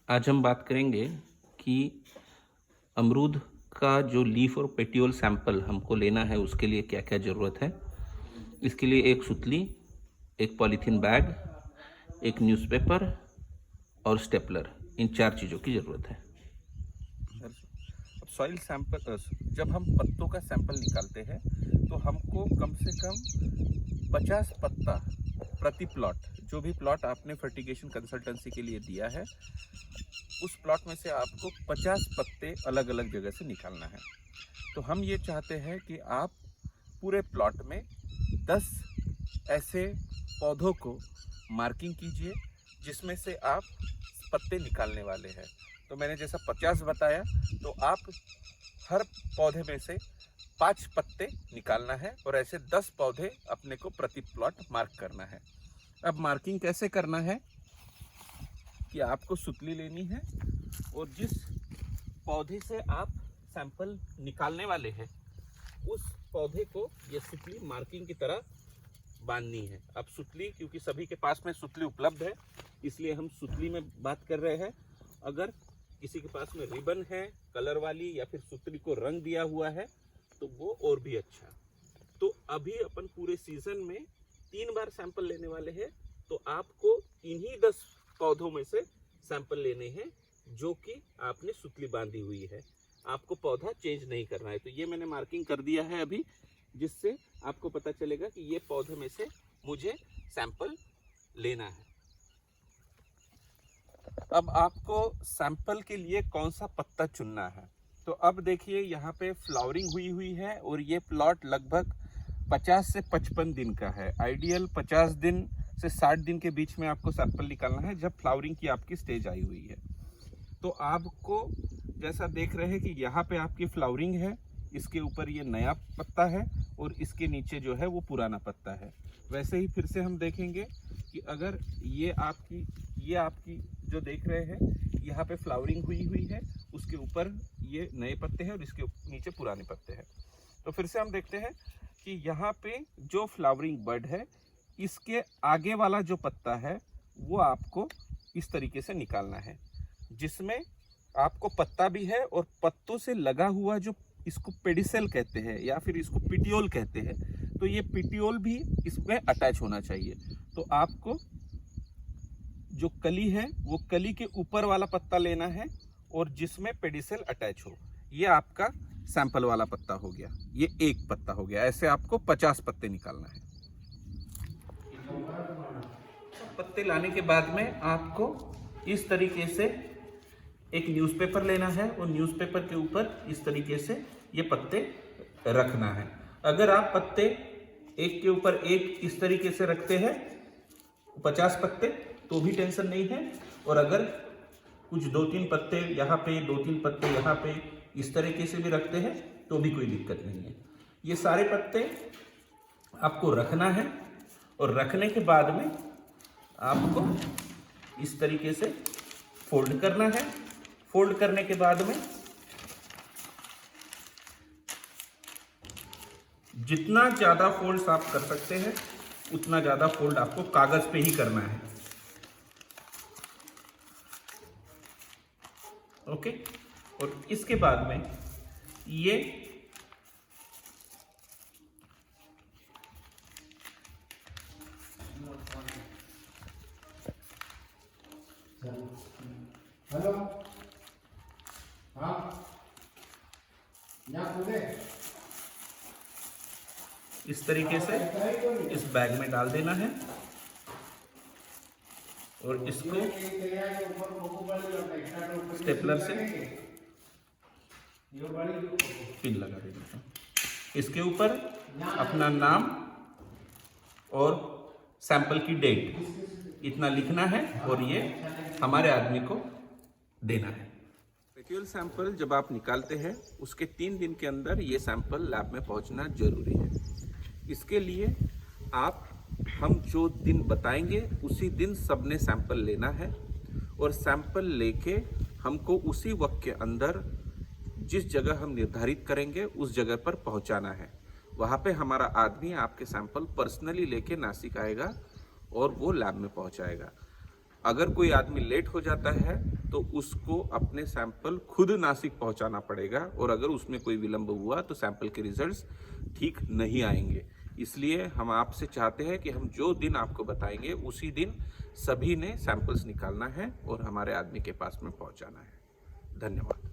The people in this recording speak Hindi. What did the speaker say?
आज हम बात करेंगे कि अमरूद का जो लीफ और पेटियोल सैंपल हमको लेना है उसके लिए क्या क्या ज़रूरत है। इसके लिए एक सुतली, एक पॉलीथीन बैग, एक न्यूज़पेपर और स्टेपलर, इन 4 चीज़ों की ज़रूरत है। अब सॉइल सैंपल जब हम पत्तों का सैंपल निकालते हैं तो हमको कम से कम 50 पत्ता प्रति प्लॉट, जो भी प्लॉट आपने फर्टिगेशन कंसल्टेंसी के लिए दिया है उस प्लॉट में से आपको 50 पत्ते अलग अलग जगह से निकालना है। तो हम ये चाहते हैं कि आप पूरे प्लॉट में 10 ऐसे पौधों को मार्किंग कीजिए जिसमें से आप पत्ते निकालने वाले हैं। तो मैंने जैसा 50 बताया, तो आप हर पौधे में से 5 पत्ते निकालना है और ऐसे 10 पौधे अपने को प्रति प्लॉट मार्क करना है। अब मार्किंग कैसे करना है कि आपको सुतली लेनी है और जिस पौधे से आप सैंपल निकालने वाले हैं उस पौधे को ये सुतली मार्किंग की तरह बांधनी है। अब सुतली, क्योंकि सभी के पास में सुतली उपलब्ध है इसलिए हम सुतली में बात कर रहे हैं। अगर किसी के पास में रिबन है कलर वाली या फिर सुतली को रंग दिया हुआ है तो वो और भी अच्छा। तो अभी अपन पूरे सीजन में 3 बार सैंपल लेने वाले हैं, तो आपको इन्हीं 10 पौधों में से सैंपल लेने हैं जो कि आपने सुतली बांधी हुई है। आपको पौधा चेंज नहीं करना है। तो ये मैंने मार्किंग कर दिया है अभी, जिससे आपको पता चलेगा कि ये पौधे में से मुझे सैंपल लेना है। अब आपको सैंपल के लिए कौन सा पत्ता चुनना है। तो अब देखिए यहाँ पे फ्लावरिंग हुई है और ये प्लॉट लगभग 50 से 55 दिन का है। आइडियल 50 दिन से 60 दिन के बीच में आपको सैंपल निकालना है जब फ्लावरिंग की आपकी स्टेज आई हुई है। तो आपको जैसा देख रहे हैं कि यहाँ पे आपकी फ्लावरिंग है, इसके ऊपर ये नया पत्ता है और इसके नीचे जो है वो पुराना पत्ता है। वैसे ही फिर से हम देखेंगे कि अगर ये आपकी जो देख रहे हैं यहाँ पे फ्लावरिंग हुई है, उसके ऊपर ये नए पत्ते हैं और इसके नीचे पुराने पत्ते हैं। तो फिर से हम देखते हैं कि यहाँ पे जो फ्लावरिंग बड है इसके आगे वाला जो पत्ता है वो आपको इस तरीके से निकालना है, जिसमें आपको पत्ता भी है और पत्तों से लगा हुआ जो इसको पेडिसेल कहते हैं या फिर इसको पिटियोल कहते हैं, तो ये पिटियोल भी इसमें अटैच होना चाहिए। तो आपको जो कली है वो कली के ऊपर वाला पत्ता लेना है और जिसमें पेडिसेल अटैच हो। ये आपका सैंपल वाला पत्ता हो गया, ये एक पत्ता हो गया। ऐसे आपको 50 पत्ते निकालना है। पत्ते लाने के बाद में आपको इस तरीके से एक न्यूज़पेपर लेना है और न्यूज़पेपर के ऊपर इस तरीके से ये पत्ते रखना है। अगर आप पत्ते एक के ऊपर एक इस तरीके से रखते हैं 50 पत्ते तो भी टेंशन नहीं है, और अगर कुछ 2-3 पत्ते यहाँ पे 2-3 पत्ते यहाँ पे इस तरीके से भी रखते हैं तो भी कोई दिक्कत नहीं है। ये सारे पत्ते आपको रखना है और रखने के बाद में आपको इस तरीके से फोल्ड करना है। फोल्ड करने के बाद में जितना ज़्यादा फोल्ड्स आप कर सकते हैं उतना ज़्यादा फोल्ड आपको कागज़ पे ही करना है। ओके, और इसके बाद में ये हेलो, हाँ, इस तरीके से इस बैग में डाल देना है और इसको स्टेपलर से पिन लगा देना है। इसके ऊपर अपना नाम और सैंपल की डेट इतना लिखना है और ये हमारे आदमी को देना है। पेटियोल सैंपल जब आप निकालते हैं उसके 3 दिन के अंदर ये सैंपल लैब में पहुंचना जरूरी है। इसके लिए हम जो दिन बताएंगे उसी दिन सबने सैंपल लेना है और सैंपल लेके हमको उसी वक्त के अंदर जिस जगह हम निर्धारित करेंगे उस जगह पर पहुंचाना है। वहाँ पे हमारा आदमी आपके सैंपल पर्सनली लेके नासिक आएगा और वो लैब में पहुंचाएगा। अगर कोई आदमी लेट हो जाता है तो उसको अपने सैंपल खुद नासिक पहुंचाना पड़ेगा, और अगर उसमें कोई विलंब हुआ तो सैंपल के रिजल्ट्स ठीक नहीं आएंगे। इसलिए हम आपसे चाहते हैं कि हम जो दिन आपको बताएंगे उसी दिन सभी ने सैंपल्स निकालना है और हमारे आदमी के पास में पहुंचाना है। धन्यवाद।